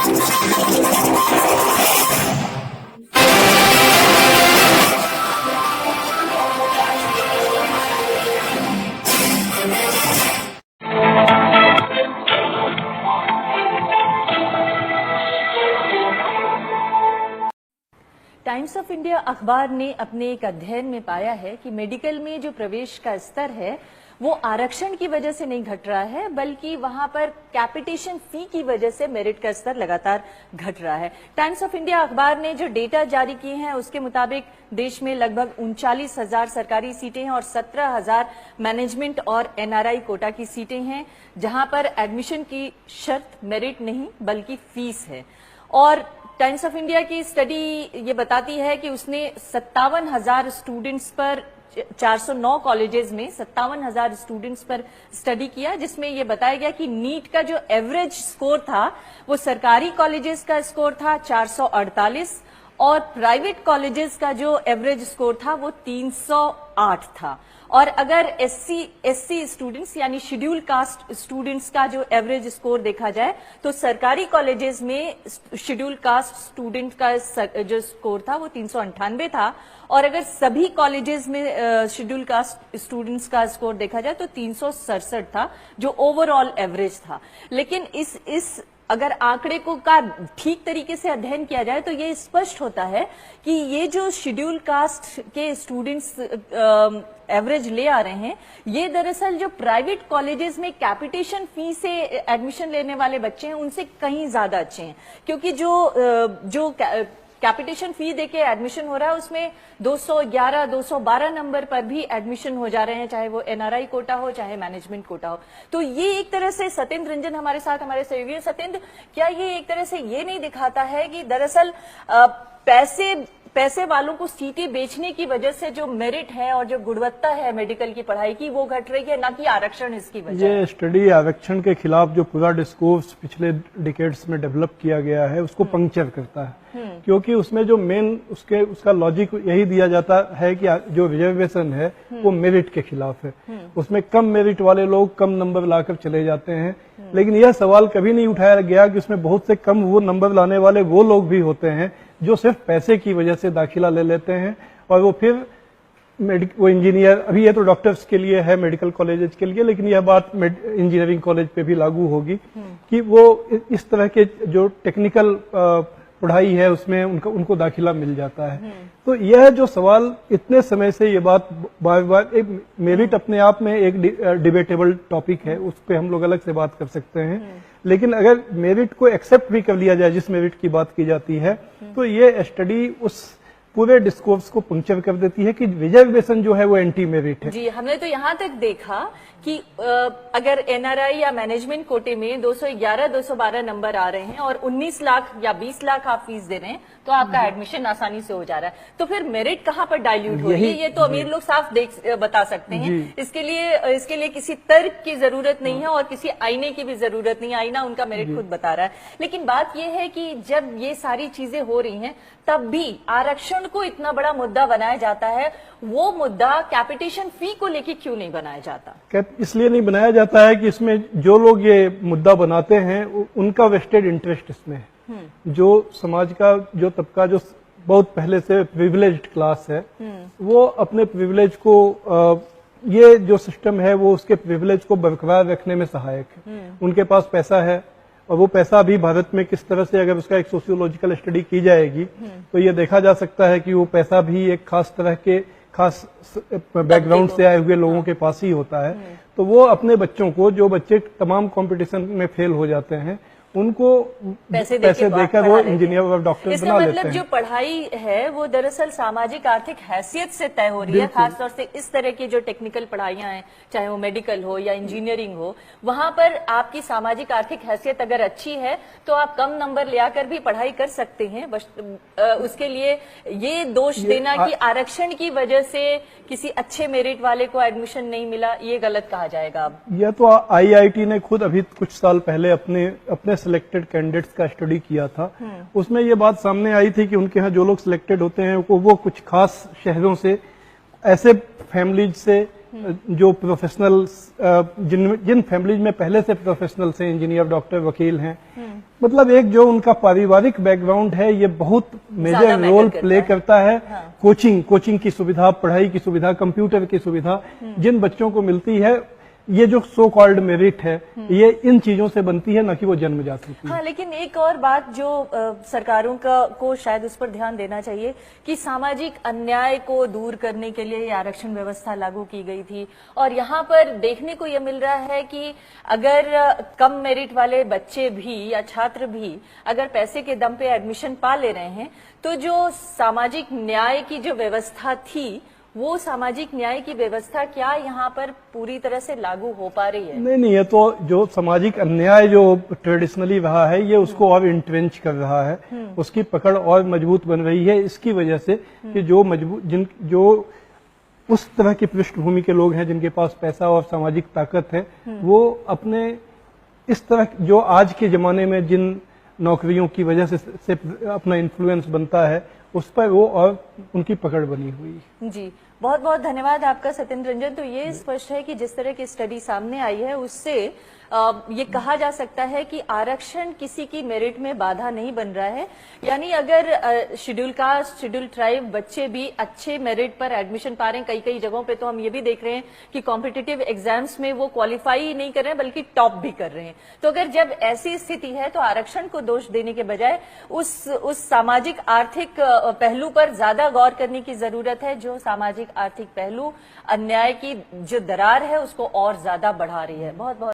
Times of India अखबार ने अपने एक अध्ययन में पाया है कि मेडिकल में जो प्रवेश का स्तर है वो आरक्षण की वजह से नहीं घट रहा है, बल्कि वहां पर कैपिटेशन फी की वजह से मेरिट का स्तर लगातार घट रहा है। टाइम्स ऑफ इंडिया अखबार ने जो डेटा जारी किए हैं उसके मुताबिक देश में लगभग 39,000 सरकारी सीटें हैं और 17,000 मैनेजमेंट और एनआरआई कोटा की सीटें हैं, जहां पर एडमिशन की शर्त मेरिट नहीं बल्कि फीस है। और टाइम्स ऑफ इंडिया की स्टडी ये बताती है कि उसने 57,000 स्टूडेंट्स पर 409 कॉलेजेस में 57,000 स्टूडेंट्स पर स्टडी किया, जिसमें ये बताया गया कि नीट का जो एवरेज स्कोर था वो सरकारी कॉलेजेस का स्कोर था 448 और प्राइवेट कॉलेजेस का जो एवरेज स्कोर था वो 308 था। और अगर एससी स्टूडेंट्स यानी शेड्यूल कास्ट स्टूडेंट्स का जो एवरेज स्कोर देखा जाए तो सरकारी कॉलेजेस में शेड्यूल कास्ट स्टूडेंट का जो स्कोर था वो 398 था और अगर सभी कॉलेजेस में शेड्यूल कास्ट स्टूडेंट्स का स्कोर देखा जाए तो 367 था, जो ओवरऑल एवरेज था। लेकिन इस अगर आंकड़े को का ठीक तरीके से अध्ययन किया जाए तो ये स्पष्ट होता है कि ये जो शेड्यूल कास्ट के स्टूडेंट्स एवरेज ले आ रहे हैं, ये दरअसल जो प्राइवेट कॉलेजेस में कैपिटेशन फी से एडमिशन लेने वाले बच्चे हैं उनसे कहीं ज्यादा अच्छे हैं, क्योंकि जो कैपिटेशन फी देके एडमिशन हो रहा है उसमें 211, 212 नंबर पर भी एडमिशन हो जा रहे हैं, चाहे वो एनआरआई कोटा हो चाहे मैनेजमेंट कोटा हो। तो ये एक तरह से सत्येंद्र रंजन हमारे साथ, हमारे सहयोगी सत्येंद्र, क्या ये एक तरह से ये नहीं दिखाता है कि दरअसल पैसे वालों को सीटें बेचने की वजह से जो मेरिट है और जो गुणवत्ता है मेडिकल की पढ़ाई की वो घट रही है, ना कि आरक्षण इसकी वजह? ये स्टडी आरक्षण के खिलाफ जो पूरा डिस्कोर्स पिछले डिकेड्स में डेवलप किया गया है उसको पंक्चर करता है, क्योंकि उसमें जो मेन उसका लॉजिक यही दिया जाता है कि जो रिजर्वेशन है वो मेरिट के खिलाफ है। उसमें कम मेरिट वाले लोग कम नंबर लाकर चले जाते हैं, लेकिन यह सवाल कभी नहीं उठाया गया कि उसमें बहुत से कम वो नंबर लाने वाले वो लोग भी होते हैं जो सिर्फ पैसे की वजह से दाखिला ले लेते हैं और वो फिर वो इंजीनियर, अभी ये तो डॉक्टर्स के लिए है, मेडिकल कॉलेजेस के लिए, लेकिन यह बात इंजीनियरिंग कॉलेज पे भी लागू होगी कि वो इस तरह के जो टेक्निकल पढ़ाई है उसमें उनको दाखिला मिल जाता है। तो यह जो सवाल इतने समय से ये बात बार बार, एक मेरिट अपने आप में एक डिबेटेबल टॉपिक है, उस पर हम लोग अलग से बात कर सकते हैं, लेकिन अगर मेरिट को एक्सेप्ट भी कर लिया जाए, जिस मेरिट की बात की जाती है, तो ये स्टडी उस पूरे डिस्कोर्स को पंक्चर कर देती है कि रिजर्वेशन जो है वो एंटी मेरिट है। जी, हमने तो यहाँ तक देखा कि अगर एनआरआई या मैनेजमेंट कोटे में 211, 212 नंबर आ रहे हैं और 19 लाख या 20 लाख आप फीस दे रहे हैं तो आपका एडमिशन आसानी से हो जा रहा है, तो फिर मेरिट कहाँ पर डाइल्यूट हो रही है? ये तो अमीर लोग साफ बता सकते हैं। इसके लिए किसी तर्क की जरूरत नहीं है और किसी आईने की भी जरूरत नहीं है, आईना उनका मेरिट खुद बता रहा है। लेकिन बात यह है कि जब ये सारी चीजें हो रही हैं तब भी आरक्षण को इतना बड़ा मुद्दा बनाया जाता है, वो मुद्दा कैपिटेशन फी को लेकर क्यों नहीं बनाया जाता? इसलिए नहीं बनाया जाता है कि इसमें जो लोग ये मुद्दा बनाते हैं उनका वेस्टेड इंटरेस्ट इसमें है। जो समाज का जो तबका जो बहुत पहले से प्रिविलेज्ड क्लास है वो अपने प्रिविलेज को ये जो सिस्टम है वो उसके प्रिविलेज को बरकरार रखने में सहायक है। उनके पास पैसा है और वो पैसा भी भारत में किस तरह से, अगर उसका एक सोशियोलॉजिकल स्टडी की जाएगी तो ये देखा जा सकता है कि वो पैसा भी एक खास तरह के खास बैकग्राउंड से आए हुए लोगों के पास ही होता है। तो वो अपने बच्चों को, जो बच्चे तमाम कंपटीशन में फेल हो जाते हैं, उनको पैसे देकर वो इंजीनियर और डॉक्टर बना लेते हैं। मतलब जो पढ़ाई है वो दरअसल सामाजिक आर्थिक हैसियत से तय हो रही है, खासतौर से इस तरह की जो टेक्निकल पढ़ाइयां हैं, चाहे वो मेडिकल हो या इंजीनियरिंग हो, वहां पर आपकी सामाजिक आर्थिक हैसियत अगर अच्छी है तो आप कम नंबर ले आकर भी पढ़ाई कर सकते हैं। उसके लिए ये दोष देना कि आरक्षण की वजह से किसी अच्छे मेरिट वाले को एडमिशन नहीं मिला, ये गलत कहा जाएगा। अब यह तो आईआईटी ने खुद अभी कुछ साल पहले अपने सिलेक्टेड कैंडिडेट्स का स्टडी किया था, उसमें ये बात सामने आई थी कि उनके यहाँ जो लोग सिलेक्टेड होते हैं वो कुछ खास शहरों से, ऐसे फैमिलीज से जो प्रोफेशनल, जिन फैमिलीज में पहले से प्रोफेशनल से इंजीनियर, डॉक्टर, वकील हैं, मतलब एक जो उनका पारिवारिक बैकग्राउंड है ये बहुत मेजर ज्यादा रोल मैटर प्ले करता करता है। हाँ। कोचिंग की सुविधा, पढ़ाई की सुविधा, कंप्यूटर की सुविधा जिन बच्चों को मिलती है, ये जो सो कॉल्ड मेरिट है, ये इन चीजों से बनती है, न कि वो जन्मजात होती है। हाँ, लेकिन एक और बात जो सरकारों को शायद उस पर ध्यान देना चाहिए कि सामाजिक अन्याय को दूर करने के लिए ये आरक्षण व्यवस्था लागू की गई थी, और यहाँ पर देखने को ये मिल रहा है कि अगर कम मेरिट वाले बच्चे भी या छात्र भी अगर पैसे के दम पे एडमिशन पा ले रहे हैं, तो जो सामाजिक न्याय की जो व्यवस्था थी, वो सामाजिक न्याय की व्यवस्था क्या यहाँ पर पूरी तरह से लागू हो पा रही है? नहीं, ये तो जो सामाजिक अन्याय जो ट्रेडिशनली रहा है, ये उसको और इंट्रेंच कर रहा है, उसकी पकड़ और मजबूत बन रही है इसकी वजह से कि जो उस तरह की पृष्ठभूमि के लोग हैं जिनके पास पैसा और सामाजिक ताकत है, वो अपने इस तरह जो आज के जमाने में जिन नौकरियों की वजह से अपना इन्फ्लुएंस बनता है, उस पर वो और उनकी पकड़ बनी हुई है। जी, बहुत बहुत धन्यवाद आपका सत्येंद्र रंजन। तो ये स्पष्ट है कि जिस तरह की स्टडी सामने आई है, उससे ये कहा जा सकता है कि आरक्षण किसी की मेरिट में बाधा नहीं बन रहा है। यानी अगर शेड्यूल कास्ट, शेड्यूल ट्राइब बच्चे भी अच्छे मेरिट पर एडमिशन पा रहे हैं, कई जगहों पे तो हम ये भी देख रहे हैं कि कॉम्पिटिटिव एग्जाम्स में वो क्वालिफाई नहीं कर रहे हैं बल्कि टॉप भी कर रहे हैं। तो अगर जब ऐसी स्थिति है, तो आरक्षण को दोष देने के बजाय उस सामाजिक आर्थिक पहलू पर ज्यादा गौर करने की जरूरत है, जो सामाजिक आर्थिक पहलू अन्याय की जो दरार है उसको और ज्यादा बढ़ा रही है। बहुत बहुत